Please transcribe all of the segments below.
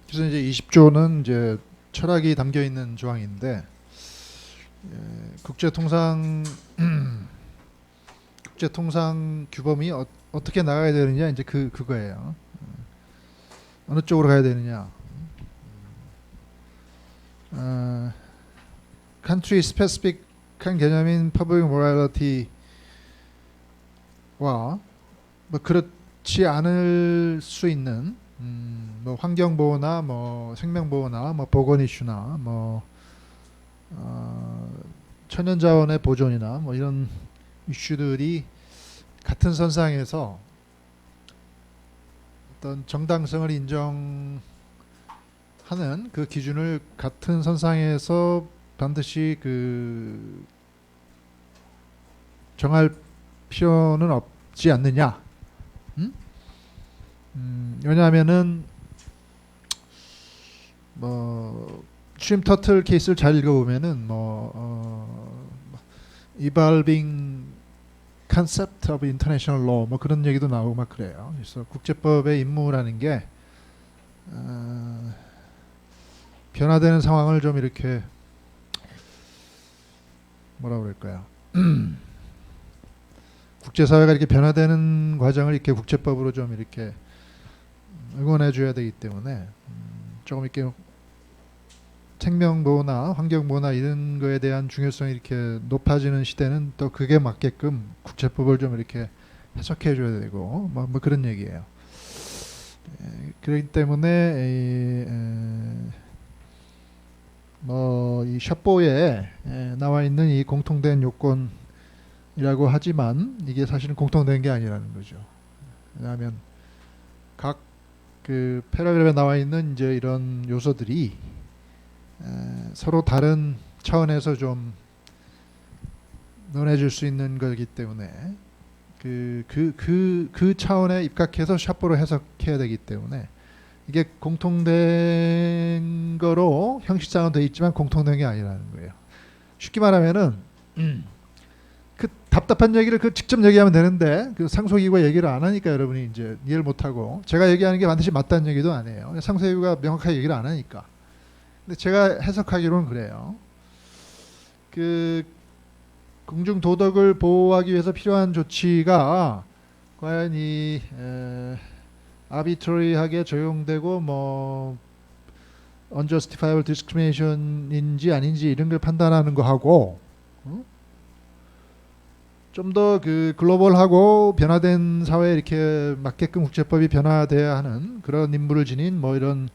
그래서 이제 20조는 이제 철학이 담겨 있는 조항인데 국제통상 국제통상 규범이 어떻게 나가야 되느냐 이제 그거예요. 어느 쪽으로 가야 되느냐. country specific한 개념인 public morality와 뭐 그렇지 않을 수 있는 뭐 환경 보호나 뭐 생명 보호나 뭐 보건 이슈나 뭐 천연 자원의 보존이나 뭐 이런 이슈들이 같은 선상에서 어떤 정당성을 인정하는 그 기준을 같은 선상에서 반드시 그 정할 필요는 없지 않느냐. 왜냐하면은 뭐 슈림 터틀 케이스를 잘 읽어보면은 evolving concept of international law 뭐 그런 얘기도 나오고 막 그래요. 그래서 국제법의 임무라는 게 변화되는 상황을 좀 이렇게 뭐라 그럴까요? 국제사회가 이렇게 변화되는 과정을 이렇게 국제법으로 좀 이렇게 응원해 줘야 되기 때문에 조금 이렇게 생명보호나 환경보호나 이런 거에 대한 중요성이 이렇게 높아지는 시대는 또 그게 맞게끔 국제법을 좀 이렇게 해석해 줘야 되고 뭐 그런 얘기예요. 그렇기 때문에 이 샤보에 나와 있는 이 공통된 요건이라고 하지만 이게 사실은 공통된 게 아니라는 거죠. 왜냐하면 각 그 패러그래프에 나와 있는 이제 이런 요소들이 서로 다른 차원에서 좀 논해질 수 있는 거기 때문에 그 차원에 입각해서 샤보로 해석해야 되기 때문에 이게 공통된 거로 형식상은 돼 있지만 공통된 게 아니라는 거예요. 쉽게 말하면은 그 답답한 얘기를 그 직접 얘기하면 되는데 그 상소기구가 얘기를 안 하니까 여러분이 이제 이해를 못 하고 제가 얘기하는 게 반드시 맞다는 얘기도 안 해요. 상소기구가 명확하게 얘기를 안 하니까. 근데 제가 해석하기로는 그래요. 그 공중 도덕을 보호하기 위해서 필요한 조치가 과연 이 arbitrary하게 적용되고 뭐 unjustifiable discrimination인지 아닌지 이런 걸 판단하는 거 하고 좀 더 그 글로벌하고 변화된 사회에 이렇게 맞게끔 국제법이 변화돼야 하는 그런 임무를 지닌 뭐 이런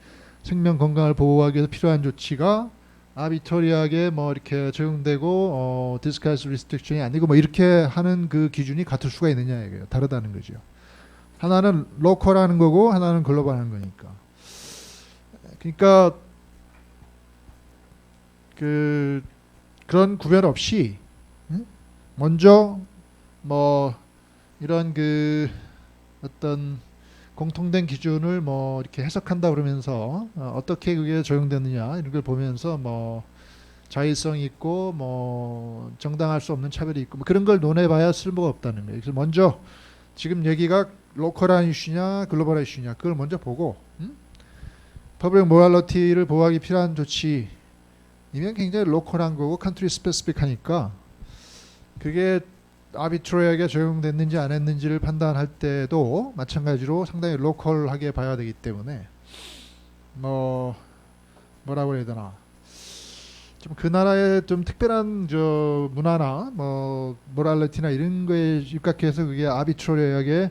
생명 건강을 보호하기 위해서 필요한 조치가 아비터리하게 뭐 이렇게 적용되고 디스카스 리스트릭션이 아니고 뭐 이렇게 하는 그 기준이 같을 수가 있느냐 이거예요. 다르다는 거죠. 하나는 로컬하는 거고 하나는 글로벌하는 거니까. 그러니까 그런 구별 없이 먼저 뭐 이런 그 어떤 공통된 기준을 뭐 이렇게 해석한다 그러면서 어떻게 그게 적용되느냐 이런 걸 보면서 뭐 자의성이 있고 뭐 정당할 수 없는 차별이 있고 뭐 그런 걸 논해봐야 쓸모가 없다는 거예요. 그래서 먼저 지금 얘기가 로컬한 이슈냐 글로벌한 이슈냐 그걸 먼저 보고 퍼블릭 모랄리티를 보호하기 필요한 조치이면 굉장히 로컬한 거고 컨트리 스페시픽하니까 그게 아비트로하게 적용됐는지 안 했는지를 판단할 때도 마찬가지로 상당히 로컬하게 봐야 되기 때문에 뭐라고 해야 되나 좀 그 나라의 좀 특별한 저 문화나 뭐 모랄리티나 이런 거에 입각해서 그게 아비트로하게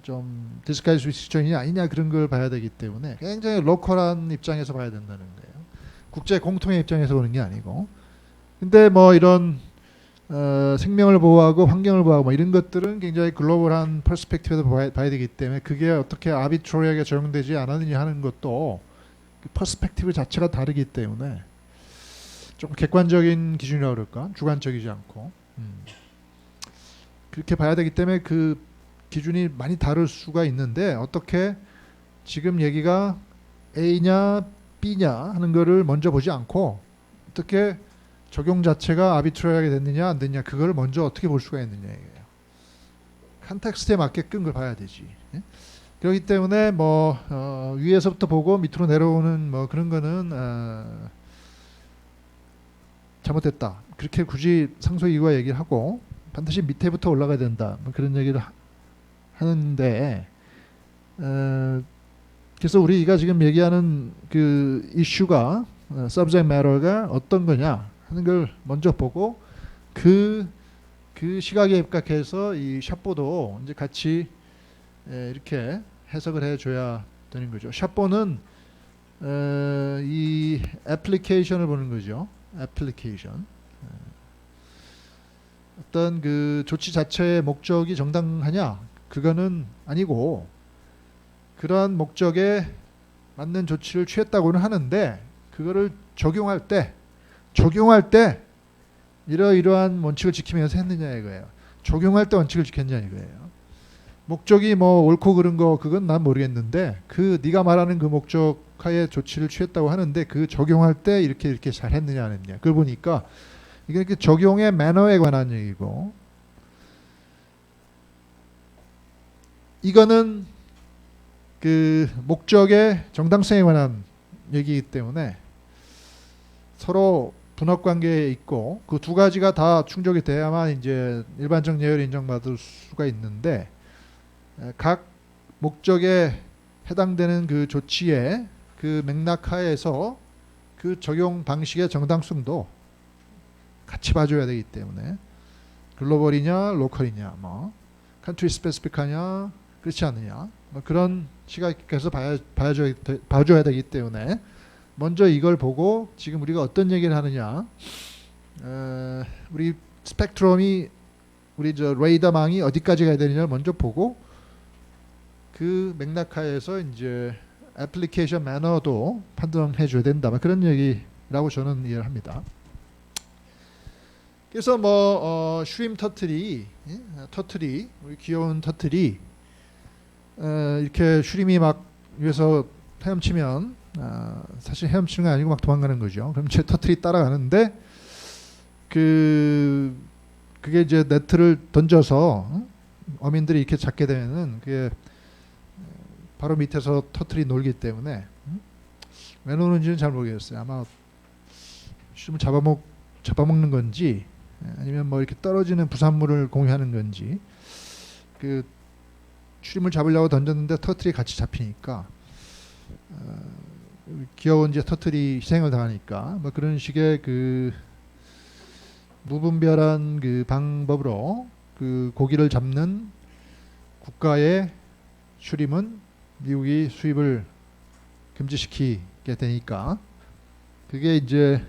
좀 디스카이즈 리스트릭션이 아니냐 그런 걸 봐야 되기 때문에 굉장히 로컬한 입장에서 봐야 된다는 거예요. 국제 공통의 입장에서 보는 게 아니고. 근데 뭐 이런 생명을 보호하고 환경을 보호하고 뭐 이런 것들은 굉장히 글로벌한 퍼스펙티브에서 봐야 되기 때문에 그게 어떻게 아비트로리하게 적용되지 않았느냐 하는 것도 그 퍼스펙티브 자체가 다르기 때문에 좀 객관적인 기준이라고 그럴까 주관적이지 않고 그렇게 봐야 되기 때문에 그 기준이 많이 다를 수가 있는데 어떻게 지금 얘기가 A냐 B냐 하는 거를 먼저 보지 않고 어떻게 적용 자체가 아비트라하게 됐느냐 안 됐느냐 그걸 먼저 어떻게 볼 수가 있느냐 이거예요. 컨텍스트에 맞게끔 그걸 봐야 되지. 그렇기 때문에 뭐 위에서부터 보고 밑으로 내려오는 뭐 그런 거는 잘못됐다. 그렇게 굳이 상소이구가 얘기를 하고 반드시 밑에부터 올라가야 된다. 뭐 그런 얘기를 하는데 그래서 우리가 지금 얘기하는 그 이슈가 subject matter가 어떤 거냐 하는 걸 먼저 보고 그 시각에 입각해서 이 샤보도 이제 같이 이렇게 해석을 해줘야 되는 거죠. 샤보는 이 애플리케이션을 보는 거죠. 애플리케이션. 어떤 그 조치 자체의 목적이 정당하냐? 그거는 아니고 그러한 목적에 맞는 조치를 취했다고는 하는데 그거를 적용할 때 이러이러한 원칙을 지키면서 했느냐 이거예요. 적용할 때 원칙을 지켰냐 이거예요. 목적이 뭐 옳고 그른 거 그건 난 모르겠는데 그 네가 말하는 그 목적하에 조치를 취했다고 하는데 그 적용할 때 이렇게 잘 했느냐 안 했느냐 그걸 보니까 이게 적용의 매너에 관한 얘기고 이거는 그 목적의 정당성에 관한 얘기이기 때문에 서로 분업 관계에 있고 그 두 가지가 다 충족이 돼야만 이제 일반적 예외를 인정받을 수가 있는데 각 목적에 해당되는 그 조치의 그 맥락하에서 그 적용 방식의 정당성도 같이 봐줘야 되기 때문에 글로벌이냐 로컬이냐 뭐 컨트리 스페시픽하냐 그렇지 않느냐 뭐 그런 시각에서 봐줘야 되기 때문에 먼저 이걸 보고 지금 우리가 어떤 얘기를 하느냐 우리 스펙트럼이 우리 저 레이더망이 어디까지 가야 되느냐를 먼저 보고 그 맥락하에서 이제 애플리케이션 매너도 판단해 줘야 된다 그런 얘기라고 저는 이해를 합니다. 그래서 뭐 슈림 터틀이 우리 귀여운 터틀이 이렇게 슈림이 막 위에서 헤엄치면 사실 헤엄치는 게 아니고 막 도망가는 거죠. 그럼 제 터틀이 따라가는데 그게 이제 네트를 던져서 어민들이 이렇게 잡게 되면은 그게 바로 밑에서 터틀이 놀기 때문에 왜 노는지는 잘 모르겠어요. 아마 슈림을 잡아먹는 건지 아니면 뭐 이렇게 떨어지는 부산물을 공유하는 건지 그 슈림을 잡으려고 던졌는데 터틀이 같이 잡히니까 귀여운 이제 터틀이 희생을 당하니까 뭐 그런 식의 그 무분별한 그 방법으로 그 고기를 잡는 국가의 슈림은 미국이 수입을 금지시키게 되니까 그게 이제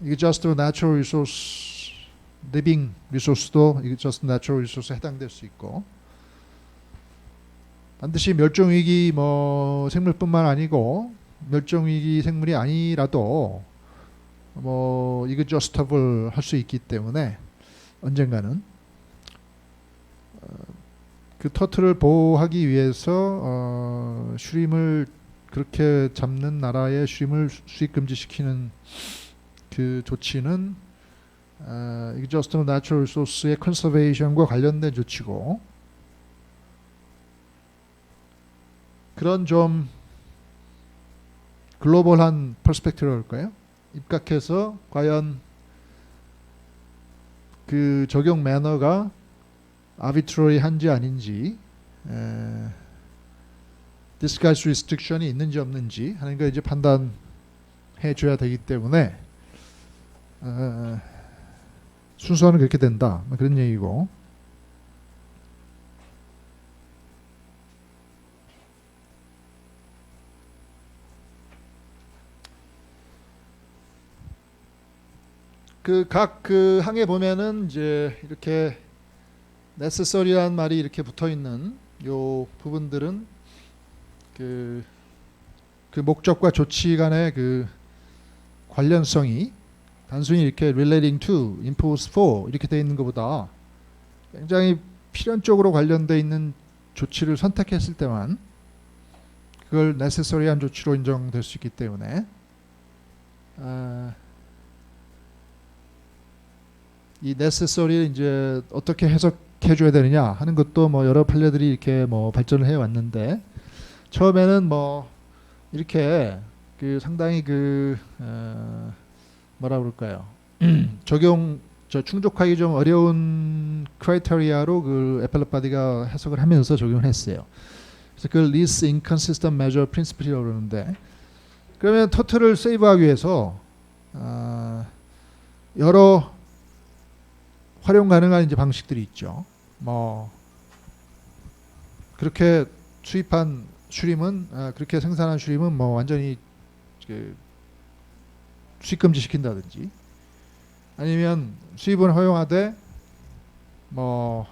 이게 just a natural resource, living resource도 이게 just a natural resource에 해당될 수 있고 반드시 멸종위기 뭐 생물뿐만 아니고 멸종위기 생물이 아니라도 뭐 이거 justable 할 수 있기 때문에 언젠가는 그 터틀을 보호하기 위해서 슈림을 그렇게 잡는 나라의 슈림을 수입 금지시키는 그 조치는 이게 just a natural resource의 컨서베이션과 관련된 조치고 그런 좀 글로벌한 퍼스펙티브로 할까요? 입각해서 과연 그 적용 매너가 아비트러리한지 아닌지 disguise restriction이 있는지 없는지 하는 거 이제 판단해 줘야 되기 때문에 순서는 그렇게 된다 그런 얘기고 그 각 그 항에 보면은 이제 이렇게 necessary란 말이 이렇게 붙어 있는 요 부분들은 그 목적과 조치 간의 그 관련성이 단순히 이렇게 relating to, impose for 이렇게 되어 있는 것보다 굉장히 필연적으로 관련되어 있는 조치를 선택했을 때만 그걸 necessary한 조치로 인정될 수 있기 때문에 이 necessary를 이제 어떻게 해줘야 되느냐 하는 것도 뭐 여러 판례들이 이렇게 뭐 발전을 해 왔는데, 처음에는 뭐 이렇게 그 상당히 그 뭐라 그럴까요? 충족하기 좀 어려운 크라이테리아로 그 애플렛 바디가 해석을 하면서 적용을 했어요. 그래서 그걸 least inconsistent measure principle이라고 그러는데, 그러면 토틀을 세이브하기 위해서 여러 활용 가능한 이제 방식들이 있죠. 뭐 그렇게 수입한 슈림은 그렇게 생산한 슈림은 뭐 완전히 그 수입 금지 시킨다든지, 아니면 수입은 허용하되 뭐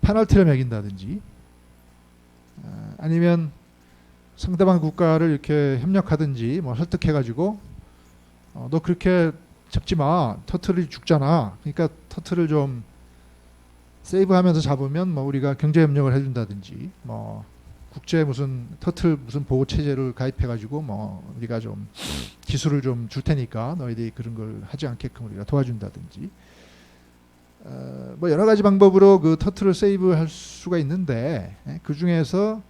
페널티를 매긴다든지, 아니면 상대방 국가를 이렇게 협력하든지 뭐 설득해가지고 너 그렇게 잡지 마, 터틀이 죽잖아, 그러니까 터틀을 좀 세이브하면서 잡으면 뭐 우리가 경제 협력을 해준다든지, 뭐 국제 무슨 터틀 무슨 보호 체제를 가입해가지고 뭐 우리가 좀 기술을 좀 줄 테니까 너희들이 그런 걸 하지 않게끔 우리가 도와준다든지, 뭐 여러 가지 방법으로 그 터틀을 세이브할 수가 있는데, 그 중에서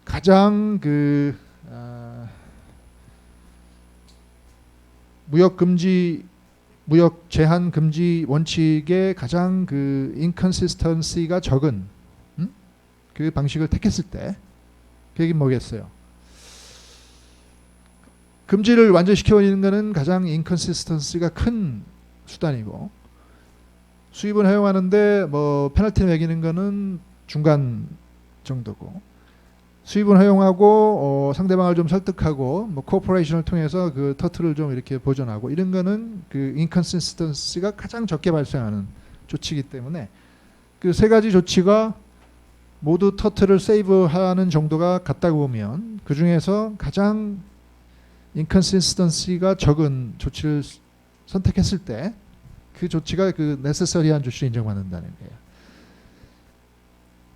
가장 그 무역 제한 금지 원칙의 가장 그 인컨시스턴시가 적은 그 방식을 택했을 때, 그게 뭐겠어요? 금지를 완전시켜버리는 것은 가장 인컨시스턴시가 큰 수단이고, 수입은 허용하는데 뭐 페널티 매기는 거는 중간 정도고, 수입은 허용하고 상대방을 좀 설득하고 뭐 코퍼레이션을 통해서 그 터틀을 좀 이렇게 보존하고, 이런 거는 그 인컨시스턴시가 가장 적게 발생하는 조치이기 때문에, 그 세 가지 조치가 모두 터틀을 세이브하는 정도가 같다고 보면, 그 중에서 가장 인컨시스턴시가 적은 조치를 선택했을 때 그 조치가 그 네세서리한 조치를 인정받는다는 거예요.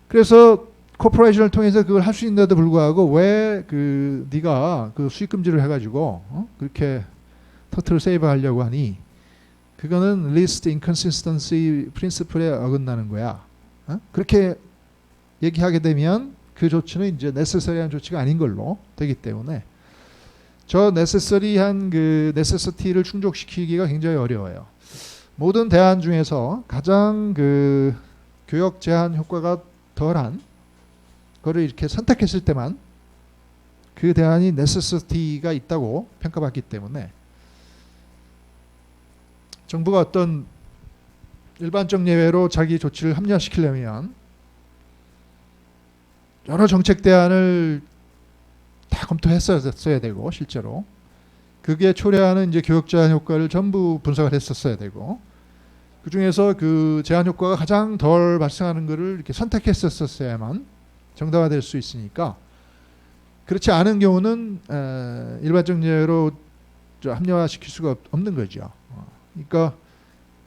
그래서 코퍼레이션을 통해서 그걸 할 수 있는데도 불구하고 왜 그 네가 그 수익 금지를 해가지고 그렇게 터틀을 세이브하려고 하니, 그거는 least inconsistency principle에 어긋나는 거야. 그렇게 얘기하게 되면 그 조치는 이제 necessary한 조치가 아닌 걸로 되기 때문에, 저 necessary한 그 necessity를 충족시키기가 굉장히 어려워요. 모든 대안 중에서 가장 그 교역 제한 효과가 덜한 거를 이렇게 선택했을 때만 그 대안이 necessity가 있다고 평가받기 때문에, 정부가 어떤 일반적 예외로 자기 조치를 합리화시키려면 여러 정책 대안을 다 검토했었어야 되고, 실제로 그게 초래하는 이제 교역 제한 효과를 전부 분석을 했었어야 되고, 그 중에서 그 제한 효과가 가장 덜 발생하는 것을 이렇게 선택했었어야만 정당화될 수 있으니까, 그렇지 않은 경우는 일반적 예외로 합리화시킬 수가 없는 거죠. 그러니까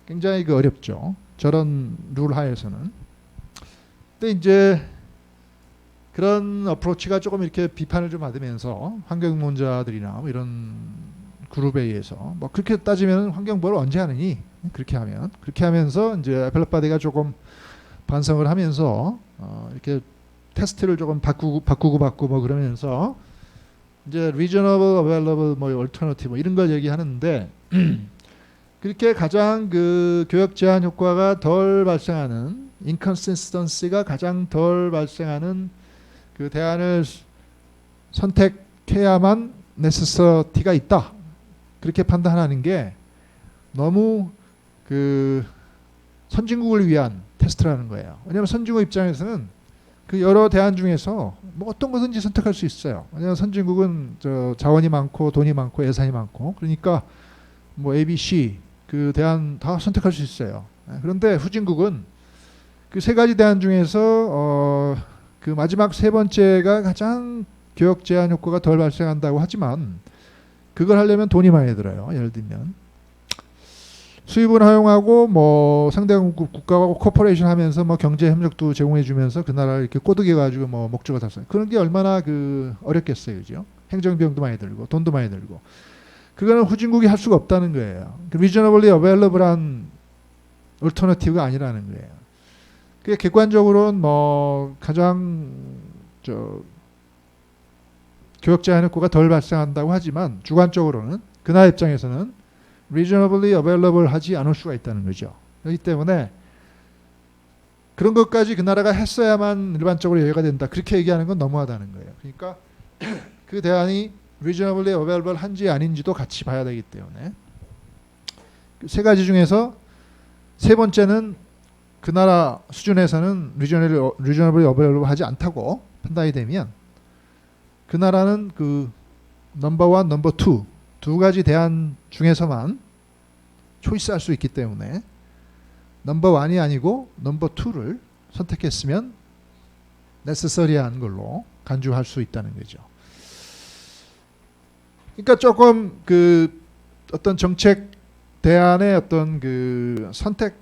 굉장히 그 어렵죠, 저런 룰 하에서는. 근데 이제 그런 어프로치가 조금 이렇게 비판을 좀 받으면서 환경론자들이나 뭐 이런 그룹에 의해서, 뭐 그렇게 따지면 환경보호를 언제 하느니, 그렇게 하면서 이제 애플렛 바디가 조금 반성을 하면서 이렇게 테스트를 조금 바꾸고 뭐 그러면서 이제 reasonable, available, 뭐 alternative 뭐 이런 걸 얘기하는데, 그렇게 가장 그 교역 제한 효과가 덜 발생하는, inconsistency가 가장 덜 발생하는 그 대안을 선택해야만 necessity가 있다, 그렇게 판단하는 게 너무 그 선진국을 위한 테스트라는 거예요. 왜냐하면 선진국 입장에서는 그 여러 대안 중에서 뭐 어떤 것든지 선택할 수 있어요. 왜냐하면 선진국은 저 자원이 많고 돈이 많고 예산이 많고, 그러니까 뭐 A, B, C 그 대안 다 선택할 수 있어요. 그런데 후진국은 그 세 가지 대안 중에서 그 마지막 세 번째가 가장 교역 제한 효과가 덜 발생한다고 하지만, 그걸 하려면 돈이 많이 들어요. 예를 들면 수입은 허용하고 뭐 상대국 국가하고 코퍼레이션 하면서 뭐 경제 협력도 제공해 주면서 그 나라를 이렇게 꼬드겨 가지고 뭐 목적을 달성, 그런 게 얼마나 그 어렵겠어요, 그죠? 행정 비용도 많이 들고 돈도 많이 들고. 그거는 후진국이 할 수가 없다는 거예요. reasonably available한 alternative가 아니라는 거예요. 그게 객관적으로는 뭐 가장 교역 제한 효과가 덜 발생한다고 하지만 주관적으로는 그 나라 입장에서는 reasonably available 하지 않을 수가 있다는 거죠. 그렇기 때문에 그런 것까지 그 나라가 했어야만 일반적으로 예외가 된다. 그렇게 얘기하는 건 너무하다는 거예요. 그러니까 그 대안이 reasonably available 한지 아닌지도 같이 봐야 되기 때문에 세 가지 중에서 세 번째는 그 나라 수준에서는 reasonably available 하지 않다고 판단이 되면 그 나라는 그 넘버 1, 넘버 2 두 가지 대안 중에서만 초이스할 수 있기 때문에 넘버 1이 아니고 넘버 2를 선택했으면 necessary한 걸로 간주할 수 있다는 거죠. 그러니까 조금 그 어떤 정책 대안의 어떤 그 선택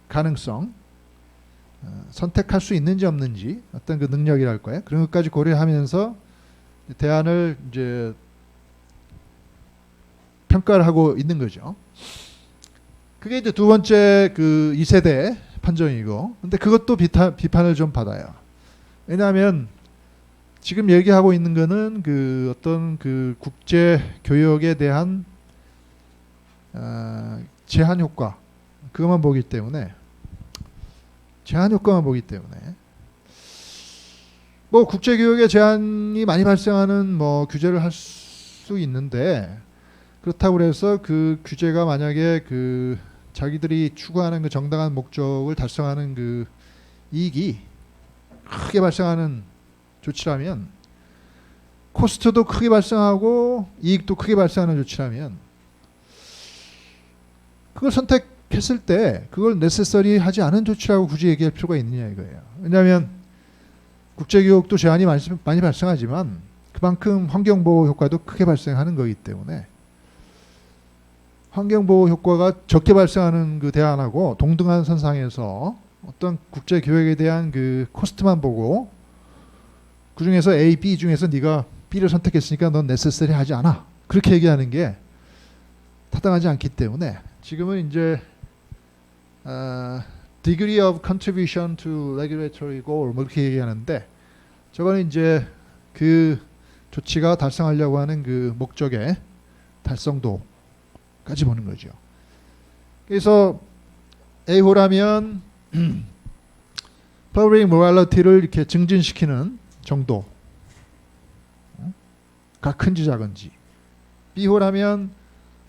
가능성, 선택할 수 있는지 없는지 어떤 그 능력이랄까요? 그런 것까지 고려하면서 대안을 이제 평가를 하고 있는 거죠. 그게 이제 두 번째 그 2세대 판정이고, 근데 그것도 비판을 좀 받아요. 왜냐하면 지금 얘기하고 있는 거는 그 어떤 그 국제 교역에 대한 제한 효과, 그것만 보기 때문에 제한 효과만 보기 때문에 뭐 국제 교역에 제한이 많이 발생하는 뭐 규제를 할 수 있는데 그렇다고 해서 그 규제가 만약에 그 자기들이 추구하는 그 정당한 목적을 달성하는 그 이익이 크게 발생하는 조치라면, 코스트도 크게 발생하고 이익도 크게 발생하는 조치라면 그걸 선택했을 때 그걸 네세서리 하지 않은 조치라고 굳이 얘기할 필요가 있느냐 이거예요. 왜냐하면 국제교역도 제한이 많이 발생하지만 그만큼 환경보호 효과도 크게 발생하는 거기 때문에 환경보호 효과가 적게 발생하는 그 대안하고 동등한 선상에서 어떤 국제교역에 대한 그 코스트만 보고 그 중에서 A, B 중에서 네가 B를 선택했으니까 넌 네세서리 하지 않아. 그렇게 얘기하는 게 타당하지 않기 때문에 지금은 이제 degree of contribution to regulatory goal 뭐 이렇게 얘기하는데 저거는 이제 그 조치가 달성하려고 하는 그 목적의 달성도까지 보는 거죠. 그래서 A호라면 public morality를 이렇게 증진시키는 정도가 큰지 작은지, B호라면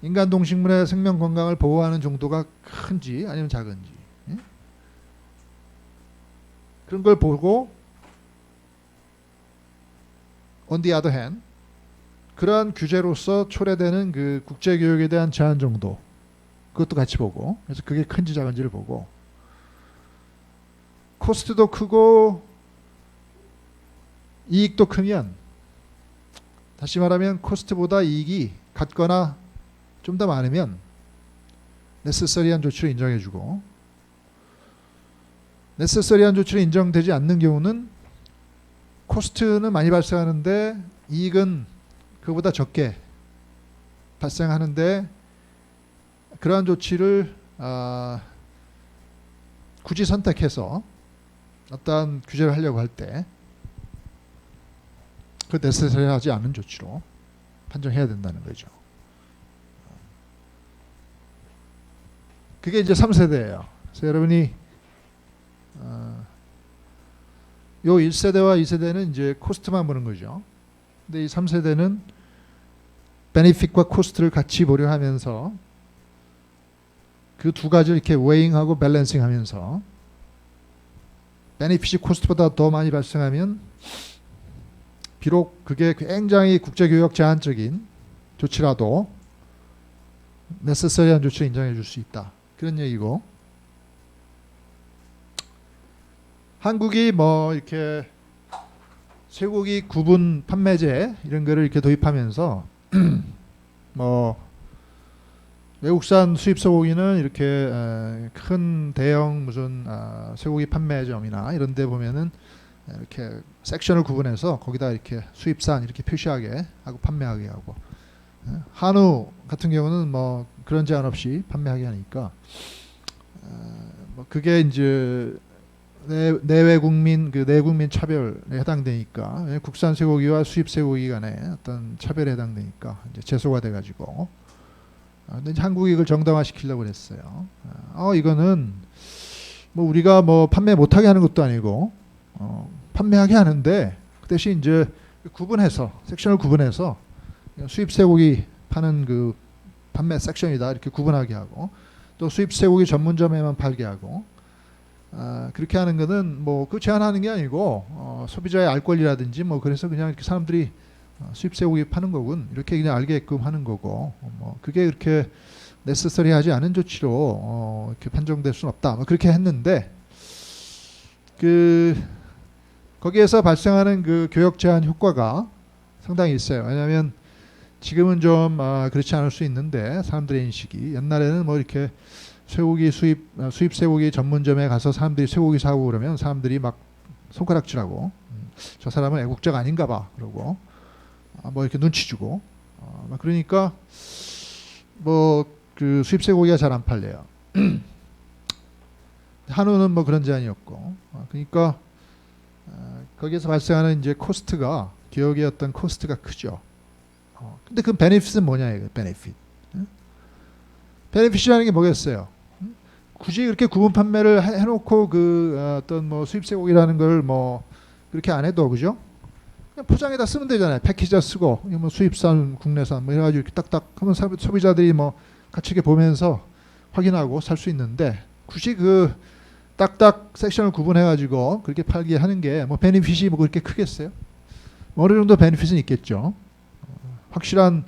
인간 동식물의 생명 건강을 보호하는 정도가 큰지 아니면 작은지, 그런 걸 보고 on the other hand 그러한 규제로서 초래되는 그 국제교역에 대한 제한 정도, 그것도 같이 보고, 그래서 그게 큰지 작은지를 보고, 코스트도 크고 이익도 크면, 다시 말하면 코스트보다 이익이 같거나 좀 더 많으면 네세서리한 조치를 인정해주고, 네세서리한 조치를 인정되지 않는 경우는 코스트는 많이 발생하는데 이익은 그보다 적게 발생하는데 그러한 조치를 굳이 선택해서 어떠한 규제를 하려고 할 때 그 네세서리하지 않은 조치로 판정해야 된다는 거죠. 그게 이제 3세대예요. 그래서 여러분이 요 1세대와 2세대는 이제 코스트만 보는 거죠. 근데 이 3세대는 베네핏과 코스트를 같이 보려 하면서 그 두 가지를 이렇게 웨잉하고 밸런싱 하면서 베네핏이 코스트보다 더 많이 발생하면 비록 그게 굉장히 국제교역 제한적인 조치라도 네세서리한 조치를 인정해 줄 수 있다. 그런 얘기고, 한국이 뭐 이렇게 쇠고기 구분 판매제 이런 거를 이렇게 도입하면서 뭐 외국산 수입 소고기는 이렇게 큰 대형 무슨 쇠고기 판매점이나 이런 데 보면은 이렇게 섹션을 구분해서 거기다 이렇게 수입산 이렇게 표시하게 하고 판매하게 하고, 한우 같은 경우는 뭐 그런 제한 없이 판매하게 하니까 뭐 그게 이제 내외 국민 그 내국민 차별에 해당되니까 국산 쇠고기와 수입 쇠고기 간의 어떤 차별에 해당되니까 이제 제소가 돼가지고 근데 이제 한국이 이걸 정당화시키려고 그랬어요. 이거는 뭐 우리가 뭐 판매 못하게 하는 것도 아니고 판매하게 하는데 그 대신 이제 구분해서 섹션을 구분해서 수입 쇠고기 파는 그 판매 섹션이다 이렇게 구분하게 하고 또 수입 쇠고기 전문점에만 팔게 하고 그렇게 하는 거는 뭐 그 제한하는 게 아니고 소비자의 알 권리라든지 뭐 그래서 그냥 이렇게 사람들이 수입 쇠고기 파는 거군 이렇게 그냥 알게끔 하는 거고 뭐 그게 그렇게 네세서리하지 않은 조치로 이렇게 판정될 수는 없다. 뭐 그렇게 했는데 그 거기에서 발생하는 그 교역 제한 효과가 상당히 있어요. 왜냐하면 지금은 좀 그렇지 않을 수 있는데 사람들의 인식이 옛날에는 뭐 이렇게 쇠고기 수입 쇠고기 전문점에 가서 사람들이 쇠고기 사고 그러면 사람들이 막 손가락질하고 저 사람은 애국자가 아닌가 봐 그러고 뭐 이렇게 눈치 주고 그러니까 뭐 그 수입 쇠고기가 잘 안 팔려요. 한우는 뭐 그런 제한이었고 그러니까 거기에서 발생하는 이제 코스트가 기업의 어떤 코스트가 크죠. 근데 그 베네핏은 뭐냐 이거 베네핏. 베네핏이라는 게 뭐겠어요? 굳이 그렇게 구분 판매를 해놓고 그 어떤 뭐 수입 쇠고기라는 걸 뭐 그렇게 안 해도 그죠? 그냥 포장에다 쓰면 되잖아요. 패키지에 쓰고 뭐 수입산, 국내산 뭐 이래가지고 이렇게 딱딱 하면 소비자들이 뭐 같이 이렇게 보면서 확인하고 살 수 있는데 굳이 그 딱딱 섹션을 구분해가지고 그렇게 팔게 하는 게 뭐 베네핏이 뭐 그렇게 크겠어요? 뭐 어느 정도 베네핏은 있겠죠. 확실한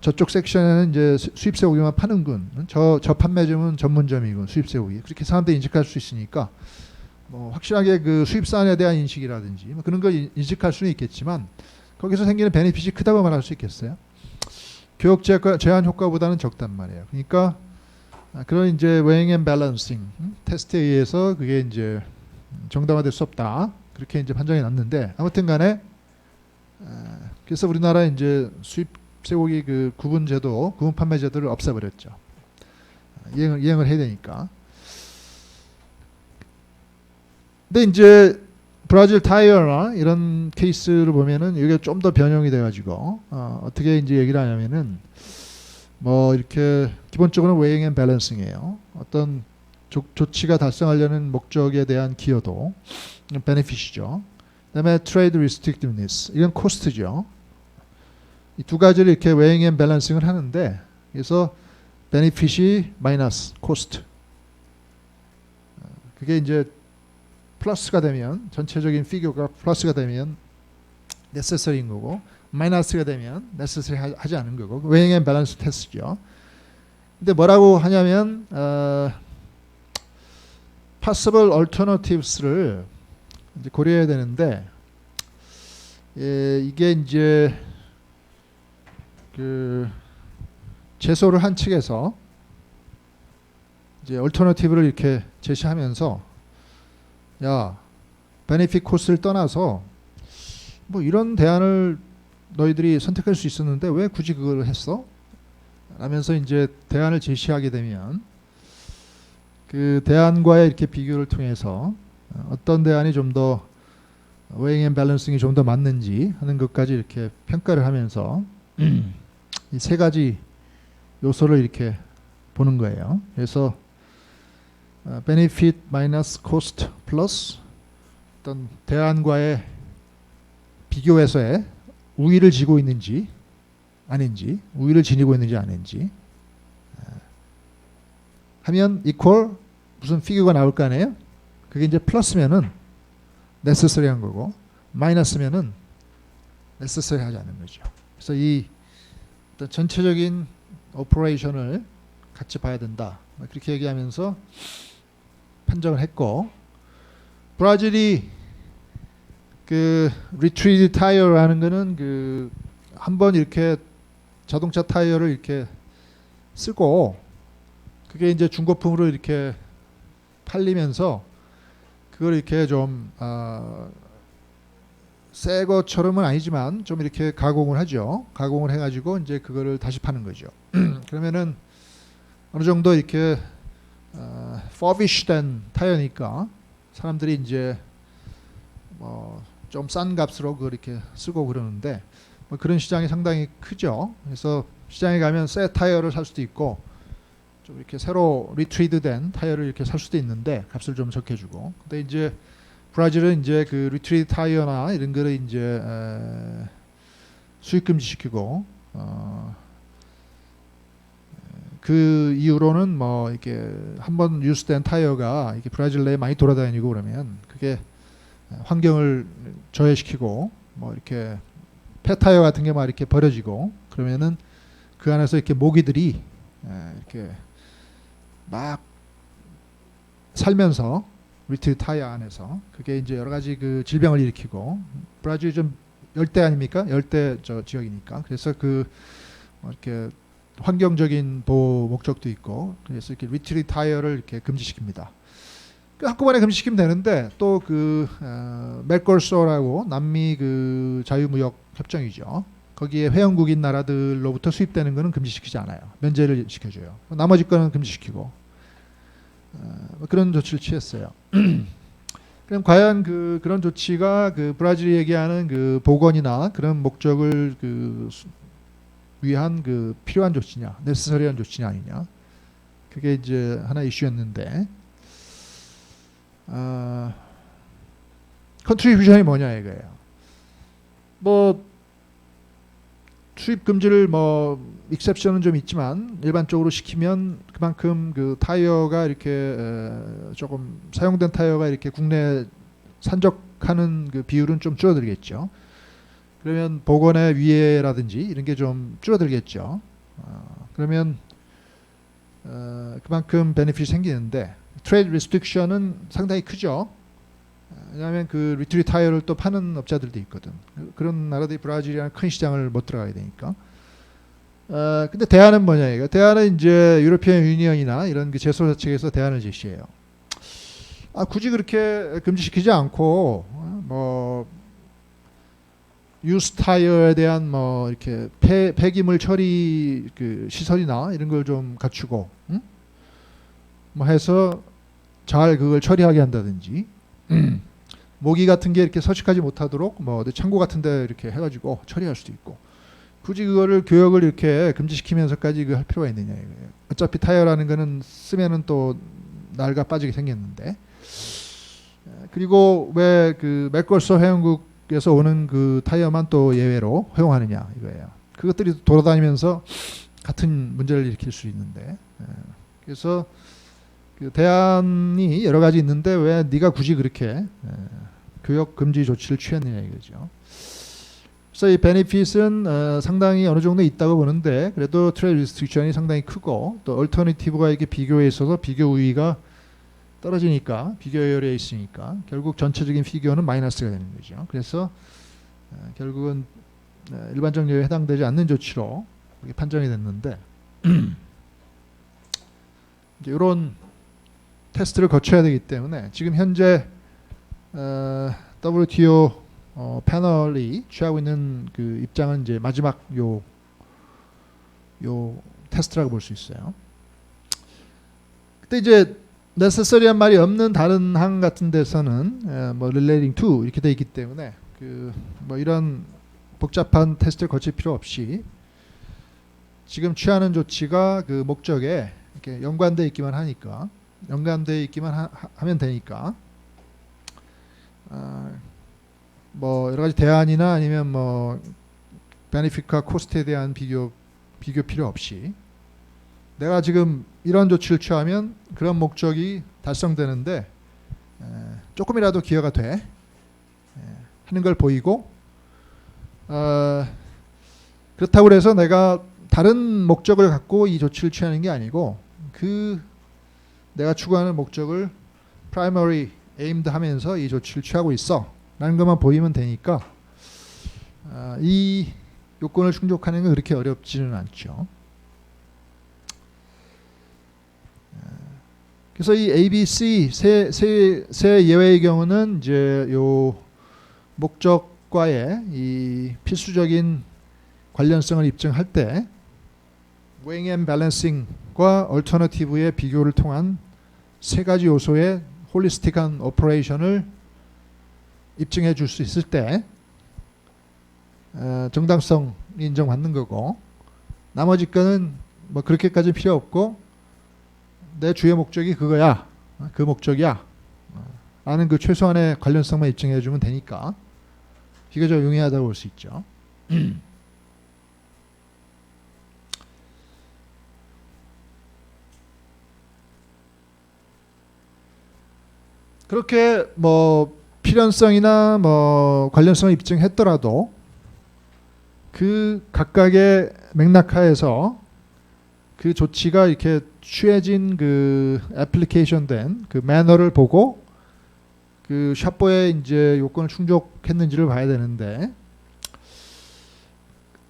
저쪽 섹션에는 이제 수입 쇠고기만 파는군. 저 판매점은 전문점이군. 수입 쇠고기. 그렇게 사람들이 인식할 수 있으니까 뭐 확실하게 그 수입산에 대한 인식이라든지 뭐 그런 걸 인식할 수는 있겠지만 거기서 생기는 베네핏이 크다고 말할 수 있겠어요? 교역 제한 효과보다는 적단 말이에요. 그러니까 그런 이제 weighing and balancing 테스트에 의해서 그게 이제 정당화될 수 없다. 그렇게 이제 판정이 났는데 아무튼간에 그래서 우리나라 이제 수입 쇠고기 그 구분 제도, 구분 판매 제도를 없애버렸죠. 이행을 해야 되니까. 근데 이제 브라질 타이어나 이런 케이스를 보면은 이게 좀 더 변형이 돼가지고 어떻게 이제 얘기를 하냐면은 뭐 이렇게 기본적으로 weighing and balancing이에요. 어떤 조치가 달성하려는 목적에 대한 기여도, 베네핏이죠. 그다음에 trade restrictiveness, 이건 코스트죠. 이 두 가지를 이렇게 weighing and balancing을 하는데 그래서 베네핏이 마이너스 코스트. 그게 이제 플러스가 되면 전체적인 피규어가 플러스가 되면 necessary인 거고 마이너스가 되면 necessary 하지 않은 거고 weighing and balance 테스트죠. 근데 뭐라고 하냐면 possible alternatives를 이제 고려해야 되는데 이게 이제 그 제소를 한 측에서 이제 alternative를 이렇게 제시하면서 야, 베네핏 코스를 떠나서 뭐 이런 대안을 너희들이 선택할 수 있었는데 왜 굳이 그걸 했어? 라면서 이제 대안을 제시하게 되면 그 대안과의 이렇게 비교를 통해서 어떤 대안이 좀 더 weighing and balancing이 좀 더 맞는지 하는 것까지 이렇게 평가를 하면서 이 세 가지 요소를 이렇게 보는 거예요. 그래서 benefit minus cost 플러스 어떤 대안과의 비교해서의 우위를 지고 있는지 아닌지, 우위를 지니고 있는지 아닌지 하면 equal 무슨 피규어가 나올 거 아니에요? 그게 이제 플러스면은 necessary한 거고 마이너스면은 necessary 하지 않는 거죠. 그래서 이 어떤 전체적인 오퍼레이션을 같이 봐야 된다. 그렇게 얘기하면서 판정을 했고 브라질이 그 리트리트 타이어라는 거는 그 한번 이렇게 자동차 타이어를 이렇게 쓰고 그게 이제 중고품으로 이렇게 팔리면서 그걸 이렇게 좀 새 것처럼은 아니지만 좀 이렇게 가공을 하죠. 가공을 해가지고 이제 그거를 다시 파는 거죠. 그러면은 어느 정도 이렇게 furbish된 타이어니까 사람들이 이제 좀 싼 값으로 그렇게 쓰고 그러는데 뭐 그런 시장이 상당히 크죠. 그래서 시장에 가면 새 타이어를 살 수도 있고 좀 이렇게 새로 리트리드된 타이어를 이렇게 살 수도 있는데 값을 좀 적게 주고. 근데 이제 브라질은 이제 그 리트리드 타이어나 이런 거를 이제 수입 금지시키고 그 이후로는 뭐 이렇게 한번 유스된 타이어가 이렇게 브라질 내에 많이 돌아다니고 그러면 그게 환경을 저해시키고 뭐 이렇게 폐타이어 같은 게 막 이렇게 버려지고 그러면은 그 안에서 이렇게 모기들이 이렇게 막 살면서 리트리드 타이어 안에서 그게 이제 여러 가지 그 질병을 일으키고 브라질이 좀 열대 아닙니까? 열대 지역이니까 그래서 뭐 이렇게 환경적인 보호 목적도 있고 그래서 이렇게 리트리드 타이어를 이렇게 금지시킵니다. 한꺼번에 금지시키면 되는데 또 그 메르코수르라고 남미 그 자유무역 협정이죠. 거기에 회원국인 나라들로부터 수입되는 거는 금지시키지 않아요. 면제를 시켜줘요. 나머지 거는 금지시키고 그런 조치를 취했어요. 그럼 과연 그런 조치가 그 브라질이 얘기하는 그 보건이나 그런 목적을 위한 필요한 조치냐, 네세서리한 조치냐 아니냐. 그게 이제 하나 이슈였는데 컨트리뷰션이 뭐냐 이거예요. 뭐 수입 금지를 뭐 익셉션은 좀 있지만 일반적으로 시키면 그만큼 그 타이어가 이렇게 조금 사용된 타이어가 이렇게 국내 산적하는 그 비율은 좀 줄어들겠죠. 그러면 보건의 위해라든지 이런 게 좀 줄어들겠죠. 그러면 그만큼 베네핏이 생기는데 트레이드 리스트릭션은 상당히 크죠. 왜냐하면 그 리트리드 타이어를 또 파는 업자들도 있거든. 그런 나라들이 브라질이라는 큰 시장을 못 들어가야 되니까. 근데 대안은 뭐냐 이거. 대안은 이제 유로피언 유니언이나 이런 그 제소자 측에서 대안을 제시해요. 굳이 그렇게 금지시키지 않고 뭐 유스 타이어에 대한 뭐 이렇게 폐기물 처리 그 시설이나 이런 걸 좀 갖추고, 뭐 해서 잘 그걸 처리하게 한다든지, 모기 같은 게 이렇게 서식하지 못하도록 뭐 창고 같은데 이렇게 해가지고 처리할 수도 있고, 굳이 그거를 교역을 이렇게 금지시키면서까지 할 필요가 있느냐 이거예요. 어차피 타이어라는 거는 쓰면은 또 낡아 빠지게 생겼는데, 그리고 왜 그 메르코수르 회원국에서 오는 그 타이어만 또 예외로 허용하느냐 이거예요. 그것들이 돌아다니면서 같은 문제를 일으킬 수 있는데, 그래서 그 대안이 여러 가지 있는데 왜 네가 굳이 그렇게 교역 금지 조치를 취했느냐 이거죠. 그래서 이 베네핏은 상당히 어느 정도 있다고 보는데 그래도 트레이드 리스트릭션이 상당히 크고 또 얼터너티브가 이렇게 비교에 있어서 비교 우위가 떨어지니까 비교열에 있으니까 결국 전체적인 피규어는 마이너스가 되는 거죠. 그래서 결국은 일반적 여유에 해당되지 않는 조치로 판정이 됐는데 이제 이런 테스트를 거쳐야 되기 때문에 지금 현재 WTO 패널이 취하고 있는 그 입장은 이제 마지막 요 테스트라고 볼 수 있어요. 그때 이제 necessary한 말이 없는 다른 항 같은 데서는 뭐 relating to 이렇게 돼 있기 때문에 그 뭐 이런 복잡한 테스트를 거칠 필요 없이 지금 취하는 조치가 그 목적에 이렇게 연관돼 있기만 하니까 연관돼 있기만 하면 되니까 뭐 여러 가지 대안이나 아니면 뭐 베네핏과 코스트에 대한 비교 필요 없이 내가 지금 이런 조치를 취하면 그런 목적이 달성되는데 조금이라도 기여가 돼 하는 걸 보이고 그렇다고 해서 내가 다른 목적을 갖고 이 조치를 취하는 게 아니고 그 내가 추구하는 목적을 primary aimed 하면서 이 조치를 취하고 있어 라는 것만 보이면 되니까 이 요건을 충족하는 건 그렇게 어렵지는 않죠. 그래서 이 ABC 세 예외의 경우는 이제 요 목적과의 이 필수적인 관련성을 입증할 때 weighing and balancing과 alternative의 비교를 통한 세 가지 요소의 홀리스틱한 오퍼레이션을 입증해 줄 수 있을 때 정당성이 인정받는 거고, 나머지 거는 뭐 그렇게까지 필요 없고 내 주요 목적이 그거야, 그 목적이야 라는 그 최소한의 관련성만 입증해 주면 되니까 비교적 용이하다고 볼 수 있죠. 그렇게 뭐 필연성이나 뭐 관련성을 입증했더라도 그 각각의 맥락하에서 그 조치가 이렇게 취해진 그 애플리케이션 된 그 매너를 보고 그 샤포의 이제 요건을 충족했는지를 봐야 되는데,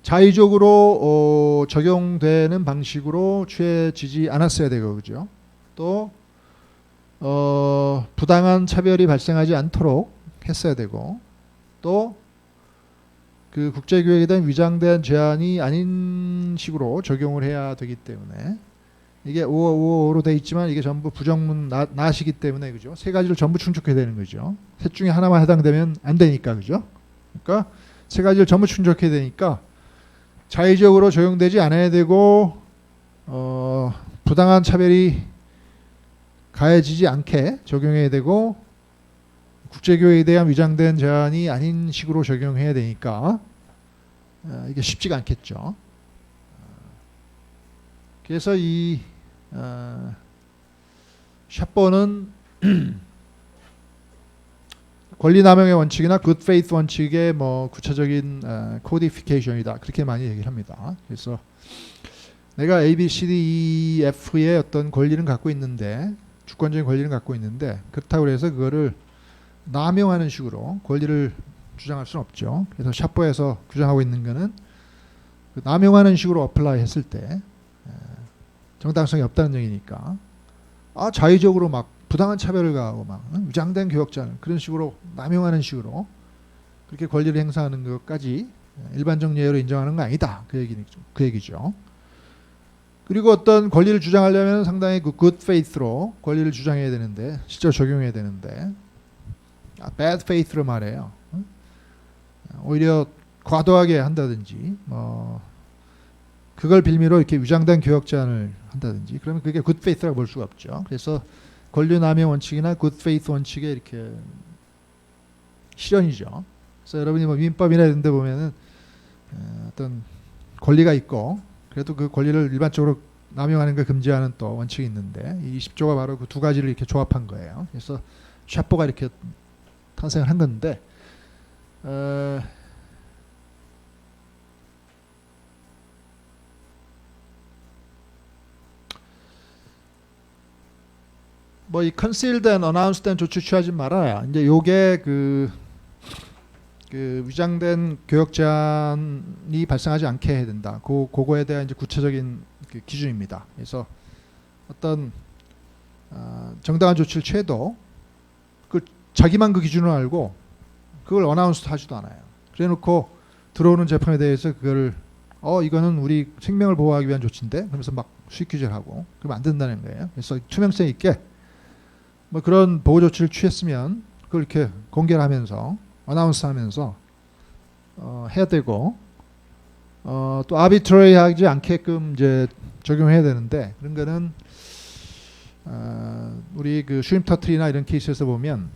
자의적으로 적용되는 방식으로 취해지지 않았어야 되고, 그죠? 또 부당한 차별이 발생하지 않도록 했어야 되고, 또 그 국제교역에 대한 위장된 제한이 아닌 식으로 적용을 해야 되기 때문에, 이게 555로 돼 있지만 이게 전부 부정문 나시기 때문에, 그죠? 세 가지를 전부 충족해야 되는 거죠. 셋 중에 하나만 해당되면 안 되니까, 그죠? 그러니까 세 가지를 전부 충족해야 되니까 자의적으로 적용되지 않아야 되고, 부당한 차별이 가해지지 않게 적용해야 되고, 국제교역에 대한 위장된 제한이 아닌 식으로 적용해야 되니까 이게 쉽지가 않겠죠. 그래서 이 샤포는 권리남용의 원칙이나 good faith 원칙의 뭐 구체적인 코디피케이션이다, 그렇게 많이 얘기를 합니다. 그래서 내가 A, B, C, D, E, F의 어떤 권리는 갖고 있는데, 주권적인 권리는 갖고 있는데, 그렇다고 해서 그거를 남용하는 식으로 권리를 주장할 수는 없죠. 그래서 샤포에서 규정하고 있는 거는 그 남용하는 식으로 어플라이 했을 때 정당성이 없다는 얘기니까, 자의적으로 막 부당한 차별을 가하고 막 위장된 교역자는 그런 식으로 남용하는 식으로 그렇게 권리를 행사하는 것까지 일반적 예외로 인정하는 건 아니다, 그 얘기죠. 그리고 어떤 권리를 주장하려면 상당히 그 good faith로 권리를 주장해야 되는데, 실제로 적용해야 되는데, bad faith로 말해요. 오히려 과도하게 한다든지, 그걸 빌미로 이렇게 위장된 교역 제한을 한다든지, 그러면 그게 good faith라고 볼 수가 없죠. 그래서 권리 남용 원칙이나 good faith 원칙에 이렇게 실현이죠. 그래서 여러분이 뭐 민법이나 이런 데 보면은 어떤 권리가 있고, 그래도 그 권리를 일반적으로 남용하는 걸 금지하는 또 원칙이 있는데, 이 20조가 바로 그 두 가지를 이렇게 조합한 거예요. 그래서 샤포가 이렇게 탄생을 한 건데, 뭐 이 concealed and announced and 조치 취하지 말아야, 이제 요게 그 위장된 교역 제한이 발생하지 않게 해야 된다. 그거에 대한 이제 구체적인 그 기준입니다. 그래서 어떤 정당한 조치를 취해도 그 자기만 그 기준을 알고 그걸 어나운스 하지도 않아요. 그래놓고 들어오는 제품에 대해서 그걸 이거는 우리 생명을 보호하기 위한 조치인데, 그러면서 막 수익 규제를 하고 그러면 안 된다는 거예요. 그래서 투명성 있게 뭐 그런 보호 조치를 취했으면 그걸 이렇게 공개를 하면서 어나운스 하면서 해야 되고, 또 아비트러리하지 않게끔 이제 적용해야 되는데, 그런 거는 우리 그 슈림 터틀이나 이런 케이스에서 보면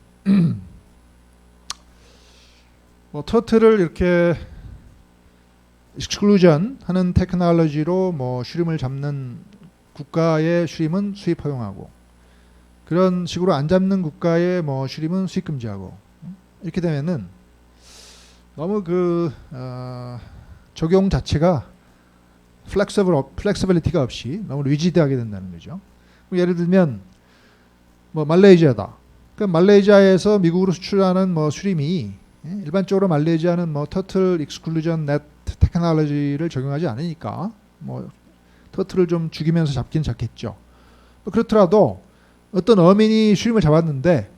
뭐 터틀을 이렇게 익스클루전 하는 테크놀로지로 뭐 슈림을 잡는 국가의 슈림은 수입 허용하고, 그런 식으로 안 잡는 국가의 뭐 슈림은 수입 금지하고, 이렇게 되면은 너무 그 적용 자체가 플렉서빌리티가 없이 너무 리지드하게 된다는 거죠. 예를 들면 뭐 말레이시아다. 그 말레이시아에서 미국으로 수출하는 뭐 수림이 일반적으로 말레이시아는 뭐 터틀 익스클루전 넷 테크놀로지를 적용하지 않으니까 뭐 터틀을 좀 죽이면서 잡긴 잡겠죠. 그렇더라도 어떤 어민이 수림을 잡았는데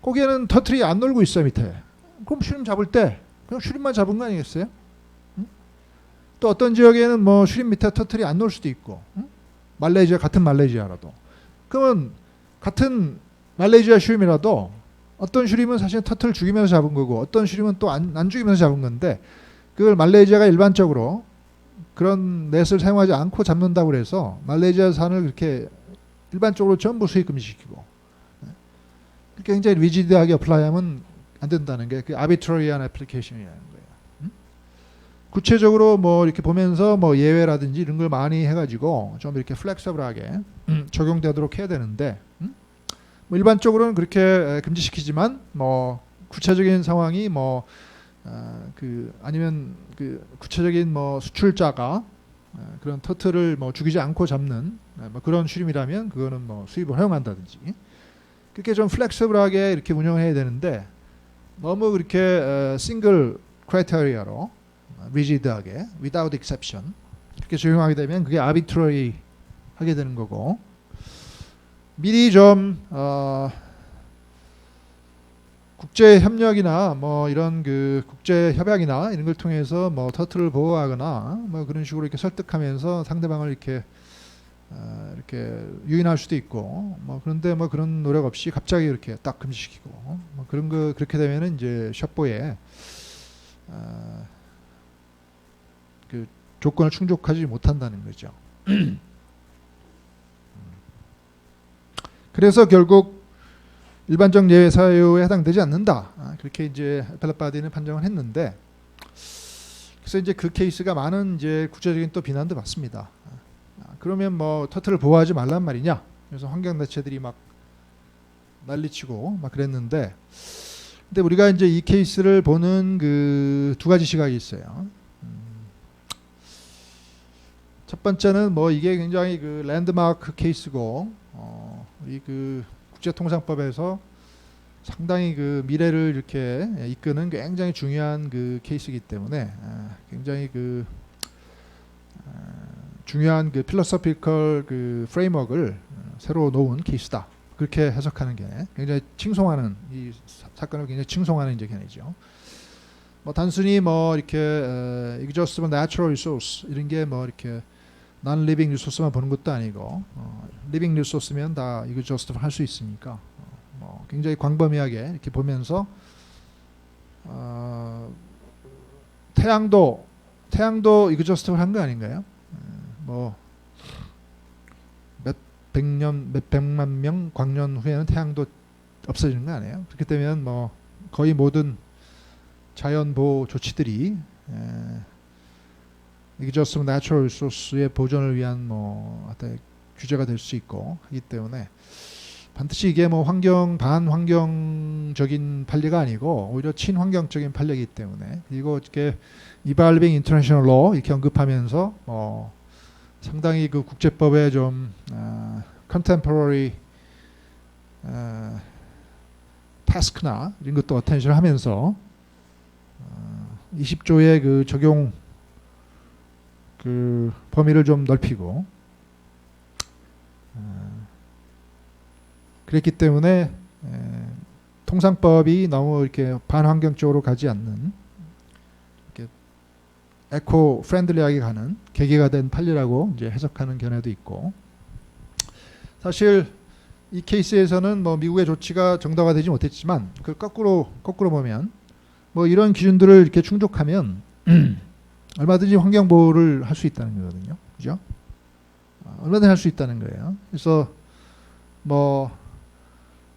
거기에는 터틀이 안 놀고 있어요, 밑에. 그럼 슈림 잡을 때 그냥 슈림만 잡은 거 아니겠어요? 또 어떤 지역에는 뭐 슈림 밑에 터틀이 안 놀 수도 있고, 말레이시아 같은 말레이시아라도. 그러면 같은 말레이시아 슈림이라도 어떤 슈림은 사실 터틀 죽이면서 잡은 거고 어떤 슈림은 또 안 죽이면서 잡은 건데 그걸 말레이시아가 일반적으로 그런 넷을 사용하지 않고 잡는다고 해서 말레이시아 산을 그렇게 일반적으로 전부 수입 금지시키고 그렇게 굉장히 리지드하게 어플라이하면 안 된다는 게 그 아비트러리한 애플리케이션이라는 거예요. 구체적으로 뭐 이렇게 보면서 뭐 예외라든지 이런 걸 많이 해가지고 좀 이렇게 플렉서블하게 적용되도록 해야 되는데 뭐 일반적으로는 그렇게 금지시키지만 뭐 구체적인 상황이 뭐 아니면 그 구체적인 뭐 수출자가 그런 터틀을 뭐 죽이지 않고 잡는 뭐 그런 슈림이라면 그거는 뭐 수입을 허용한다든지 그렇게 좀 플렉서블하게 이렇게 운영해야 되는데 너무 그렇게 싱글 크라이테리아로 리지드하게 without exception 그렇게 적용하게 되면 그게 arbitrary 하게 되는 거고 미리 좀 국제 협력이나 뭐 이런 그 국제 협약이나 이런 걸 통해서 뭐 터틀을 보호하거나 뭐 그런 식으로 이렇게 설득하면서 상대방을 이렇게 유인할 수도 있고 뭐 그런데 뭐 그런 노력 없이 갑자기 이렇게 딱 금지시키고 뭐 그런 거 그렇게 되면은 이제 셔보에 그 조건을 충족하지 못한다는 거죠. 그래서 결국 일반적 예외 사유에 해당되지 않는다. 그렇게 이제 appellate body는 판정을 했는데, 그래서 이제 그 케이스가 많은 이제 국제적인 또 비난도 받습니다. 그러면 뭐 터틀을 보호하지 말란 말이냐? 그래서 환경 단체들이 막 난리치고 막 그랬는데, 근데 우리가 이제 이 케이스를 보는 그 두 가지 시각이 있어요. 첫 번째는 뭐 이게 굉장히 그 랜드마크 케이스고, 이 그 국제통상법에서 상당히 그 미래를 이렇게 이끄는 굉장히 중요한 그 케이스이기 때문에 굉장히 그 중요한 그 필로소피컬 그 프레임워크를 새로 놓은 케이스다. 그렇게 해석하는 게 굉장히 칭송하는 이 사건을 굉장히 칭송하는 이제 견해죠. 뭐 단순히 뭐 이렇게 exhaustive natural resource 이런 게 뭐 이렇게 non-living resource만 보는 것도 아니고 living resource면 다 exhaustive 할 수 있으니까 뭐 굉장히 광범위하게 이렇게 보면서 태양도 exhaustive 한 거 아닌가요? 뭐 몇 백만 명 광년 후에는 태양도 없어지는 거 아니에요? 그렇기 때문에 뭐 거의 모든 자연 보호 조치들이 exhaustive natural resource의 보존을 위한 뭐 규제가 될 수 있고 하기 때문에 반드시 이게 뭐 반환경적인 판례가 아니고 오히려 친환경적인 판례이기 때문에 그리고 이렇게 evolving international law 이렇게 언급하면서 상당히 그 국제법에 좀 contemporary task나 이런 것도 어텐션을 하면서 20조의 그 적용 그 범위를 좀 넓히고 그랬기 때문에 통상법이 너무 이렇게 반환경적으로 가지 않는 이렇게 에코 프렌들리하게 가는 계기가 된 판례라고 이제 해석하는 견해도 있고 사실 이 케이스에서는 뭐 미국의 조치가 정당화되지 못했지만 그걸 거꾸로 보면 뭐 이런 기준들을 이렇게 충족하면 얼마든지 환경 보호를 할 수 있다는 거거든요. 그죠? 얼마든지 할 수 있다는 거예요. 그래서 뭐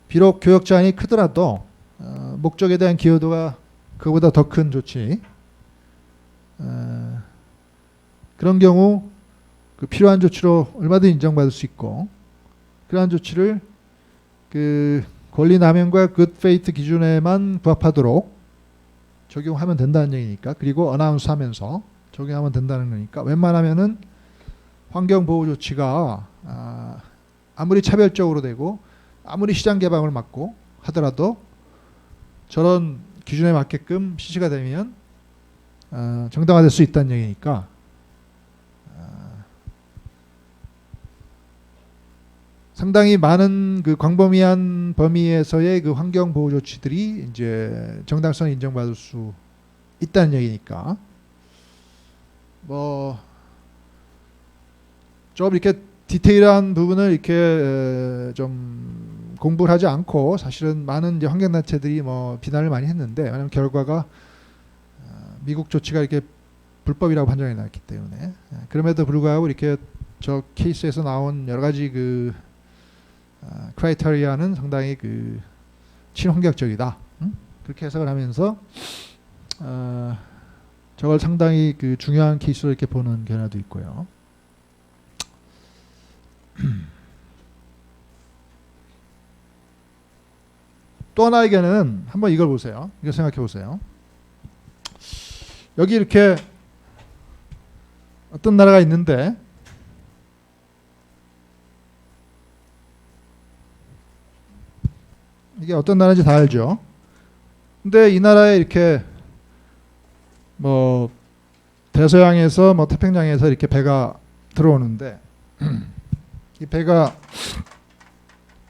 비록 교역 제한이 크더라도 목적에 대한 기여도가 그보다 더 큰 조치 그런 경우 그 필요한 조치로 얼마든지 인정받을 수 있고 그러한 조치를 그 권리 남용과 good faith 기준에만 부합하도록 적용하면 된다는 얘기니까 그리고 어나운스하면서 적용하면 된다는 거니까 웬만하면은 환경 보호 조치가 아무리 차별적으로 되고 아무리 시장 개방을 막고 하더라도 저런 기준에 맞게끔 실시가 되면 정당화될 수 있다는 얘기니까 상당히 많은 그 광범위한 범위에서의 그 환경 보호 조치들이 이제 정당성을 인정받을 수 있다는 얘기니까 뭐 좀 이렇게 디테일한 부분을 이렇게 좀 공부를 하지 않고 사실은 많은 이제 환경단체들이 뭐 비난을 많이 했는데, 왜냐하면 결과가 미국 조치가 이렇게 불법이라고 판정이 났기 때문에. 그럼에도 불구하고 이렇게 저 케이스에서 나온 여러 가지 그 크라이테리아는 상당히 그 친환경적이다. 그렇게 해석을 하면서 저걸 상당히 그 중요한 케이스로 이렇게 보는 견해도 있고요. 또 하나의 견해는 한번 이걸 보세요. 이거 생각해 보세요. 여기 이렇게 어떤 나라가 있는데, 이게 어떤 나라인지 다 알죠. 근데 이 나라에 이렇게 뭐 대서양에서 뭐 태평양에서 이렇게 배가 들어오는데, 이 배가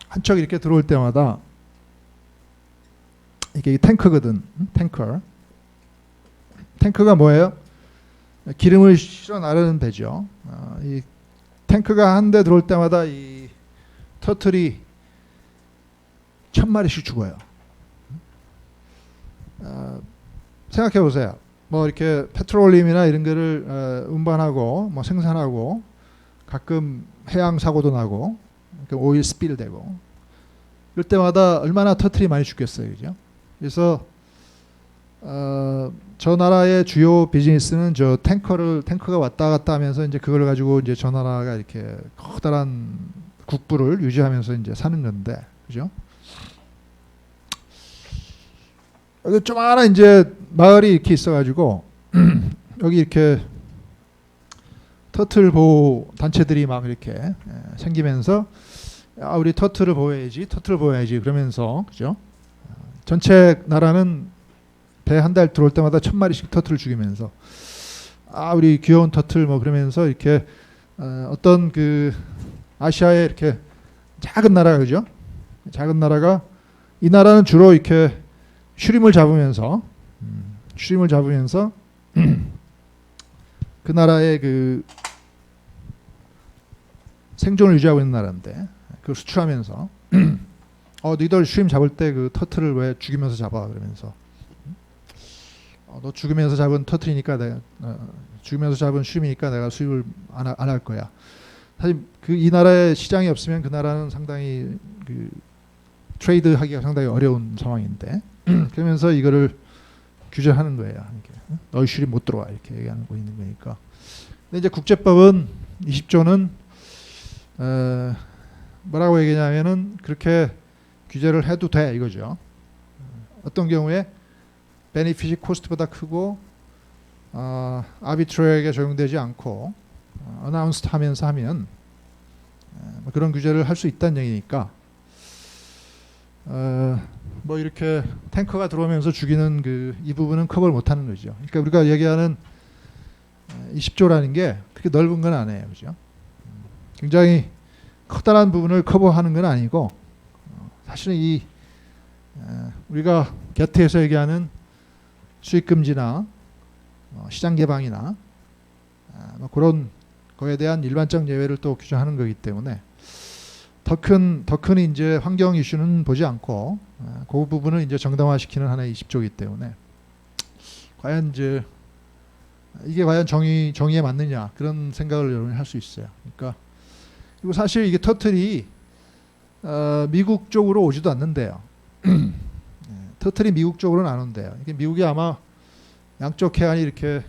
한 척 이렇게 들어올 때마다 이게 탱커거든. 탱커가 뭐예요? 기름을 실어 나르는 배죠. 이 탱크가 한 대 들어올 때마다 이 터틀이 1000마리씩 죽어요. 생각해 보세요. 뭐 이렇게 페트롤림이나 이런 거를 운반하고 뭐 생산하고 가끔 해양 사고도 나고 오일 스필 되고 이럴 때마다 얼마나 터틀이 많이 죽겠어요, 그죠? 그래서 저 나라의 주요 비즈니스는 저 탱커가 왔다 갔다 하면서 이제 그걸 가지고 이제 저 나라가 이렇게 커다란 국부를 유지하면서 이제 사는 건데, 그죠? 여기 조그마한 이제 마을이 이렇게 있어가지고 여기 이렇게 터틀 보호 단체들이 막 이렇게 생기면서 우리 터틀을 보호해야지 그러면서, 그죠? 전체 나라는 배 한 달 들어올 때마다 1000마리씩 터틀을 죽이면서 우리 귀여운 터틀 뭐 그러면서 이렇게 어떤 그 아시아의 이렇게 작은 나라, 그죠? 작은 나라가, 이 나라는 주로 이렇게 슈림을 잡으면서 그 나라의 그 생존을 유지하고 있는 나라인데, 그걸 수출하면서 너희들 슈림 잡을 때 그 터틀을 왜 죽이면서 잡아 그러면서 너 죽으면서 잡은 터틀이니까 내가 죽으면서 잡은 슈림이니까 내가 수입을 안 할 거야. 사실 그 이 나라의 시장이 없으면 그 나라는 상당히 그 트레이드 하기가 상당히 어려운 상황인데 그러면서 이거를 규제하는 거예요. 이렇게. 너희 슈림 못 들어와 이렇게 얘기하고 있는 거니까. 근데 이제 국제법은 20조는 뭐라고 얘기냐면은 그렇게 규제를 해도 돼 이거죠. 어떤 경우에 베니핏이 코스트보다 크고 아비트러에게 적용되지 않고 어나운스드 하면서 하면 그런 규제를 할 수 있다는 얘기니까 뭐 이렇게 탱커가 들어오면서 죽이는 그 이 부분은 커버를 못하는 거죠. 그러니까 우리가 얘기하는 20조라는 게 그렇게 넓은 건 아니에요, 그죠? 굉장히 커다란 부분을 커버하는 건 아니고 사실은 이 우리가 게트에서 얘기하는 수입 금지나 시장 개방이나 뭐 그런 거에 대한 일반적 예외를 또 규정하는 거기 때문에 더 큰 이제 환경 이슈는 보지 않고 그 부분을 이제 정당화시키는 하나의 20조이기 때문에 과연 이제 이게 과연 정의에 맞느냐 그런 생각을 여러분이 할 수 있어요. 그러니까 그리고 사실 이게 터틀이 미국 쪽으로 오지도 않는데요. 터틀이 미국 쪽으로는 안 온대요. 이게 미국이 아마 양쪽 해안이 이렇게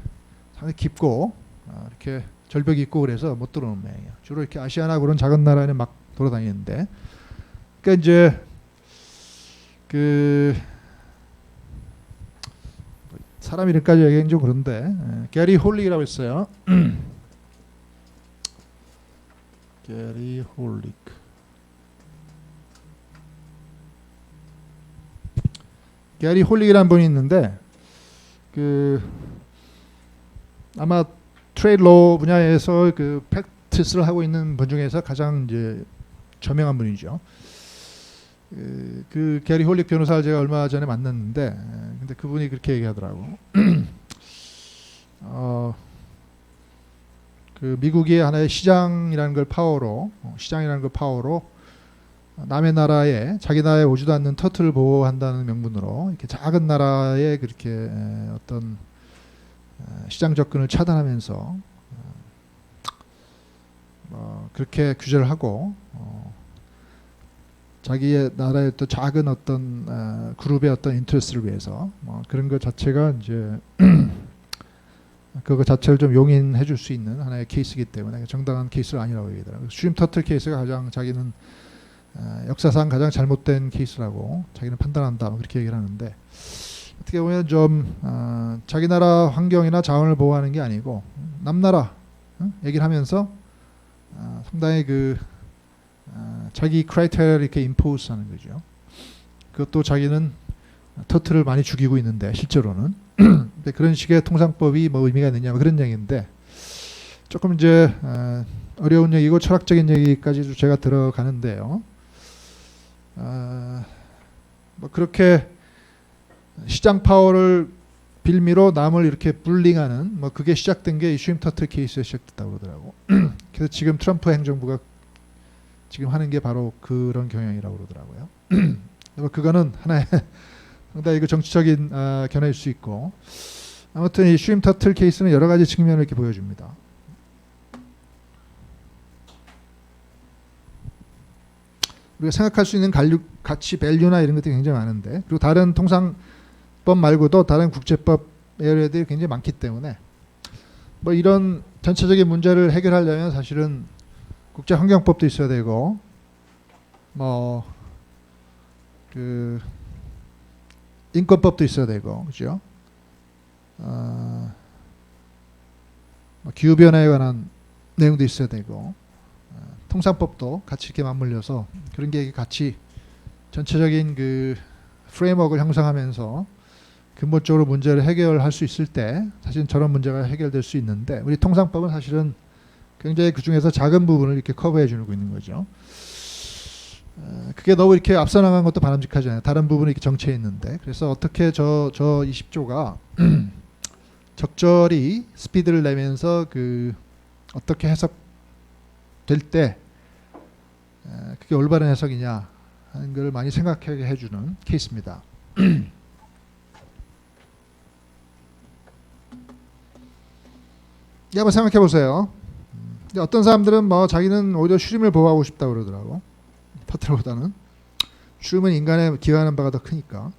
상당히 깊고 이렇게 절벽이 있고 그래서 못 들어오는 모양이에요. 주로 이렇게 아시아나 그런 작은 나라에는 막 돌아다니는데, 그러니까 이제 그 사람 이름까지 얘기하기 좀 그런데 게리 홀릭이라고 있어요. 게리 홀릭. 게리 홀릭이라는 분이 있는데 그 아마 트레이드 로 분야에서 그 팩트스를 하고 있는 분 중에서 가장 이제 저명한 분이죠. 그 게리 홀릭 변호사를 제가 얼마 전에 만났는데 근데 그분이 그렇게 얘기하더라고. 그 미국이 하나의 시장이라는 걸 파워로 남의 나라에 자기 나라에 오지도 않는 터틀을 보호한다는 명분으로 이렇게 작은 나라에 그렇게 어떤 시장 접근을 차단하면서 그렇게 규제를 하고 자기의 나라의 또 작은 어떤 그룹의 어떤 인터레스를 위해서 그런 것 자체가 이제 그거 자체를 좀 용인해 줄 수 있는 하나의 케이스이기 때문에 정당한 케이스가 아니라고 얘기하더라고요. 슈림 터틀 케이스가 가장 자기는 역사상 가장 잘못된 케이스라고 자기는 판단한다 그렇게 얘기를 하는데, 어떻게 보면 좀 자기 나라 환경이나 자원을 보호하는 게 아니고 남나라 얘기를 하면서 상당히 그 자기 크라이테리아를 이렇게 임포스하는 거죠. 그것도 자기는 터틀을 많이 죽이고 있는데 실제로는 근데 그런 식의 통상법이 뭐 의미가 있느냐 그런 얘기인데, 조금 이제 어려운 얘기고 철학적인 얘기까지도 제가 들어가는데요. 뭐 그렇게 시장 파워를 빌미로 남을 이렇게 불링하는 뭐 그게 시작된 게 이 슈림 터틀 케이스에 시작됐다고 그러더라고. 그래서 지금 트럼프 행정부가 지금 하는 게 바로 그런 경향이라고 그러더라고요. 그거는 하나의 상당히 그 정치적인 견해일 수 있고, 아무튼 이 슈림 터틀 케이스는 여러 가지 측면을 이렇게 보여줍니다. 우리가 생각할 수 있는 가치, 밸류나 이런 것들이 굉장히 많은데, 그리고 다른 통상법 말고도 다른 국제법 에어리어들이 굉장히 많기 때문에 뭐 이런 전체적인 문제를 해결하려면 사실은 국제환경법도 있어야 되고 뭐 그 인권법도 있어야 되고, 그죠? 기후 변화에 관한 내용도 있어야 되고 통상법도 같이 이렇게 맞물려서 그런 게 같이 전체적인 그 프레임워크를 형성하면서 근본적으로 문제를 해결할 수 있을 때 사실 저런 문제가 해결될 수 있는데, 우리 통상법은 사실은 굉장히 그 중에서 작은 부분을 이렇게 커버해 주고 있는 거죠. 그게 너무 이렇게 앞서 나간 것도 바람직하지 않아요. 다른 부분이 이렇게 정체해 있는데, 그래서 어떻게 저 20조가 적절히 스피드를 내면서 그 어떻게 해석될 때 그게 올바른 해석이냐 하는 걸 많이 생각하게 해주는 케이스입니다. 한번 생각해 보세요. 어떤 사람들은 뭐 자기는 오히려 슈림을 보호하고 싶다고 그러더라고. 터틀보다는 슈림은 인간의 기여하는 바가 더 크니까.